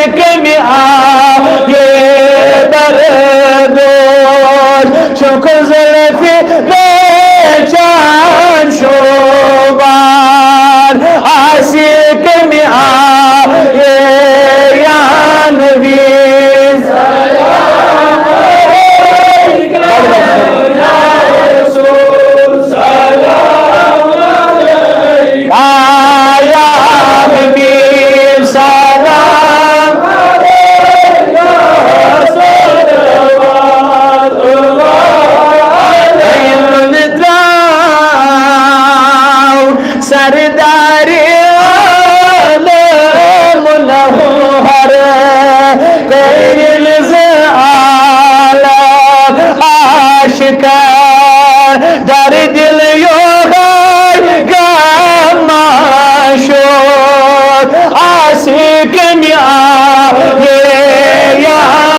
عاشق میں آئے بردوش شکر زلفی بیچان شوبان عاشق میں آئے یا نبی سلام علیکم یا رسول سلام علیکم یا حبیب سلام علیکم صلوات اللہ علیہ سرداری عالم لہو ہر تیل عالم عاشق درد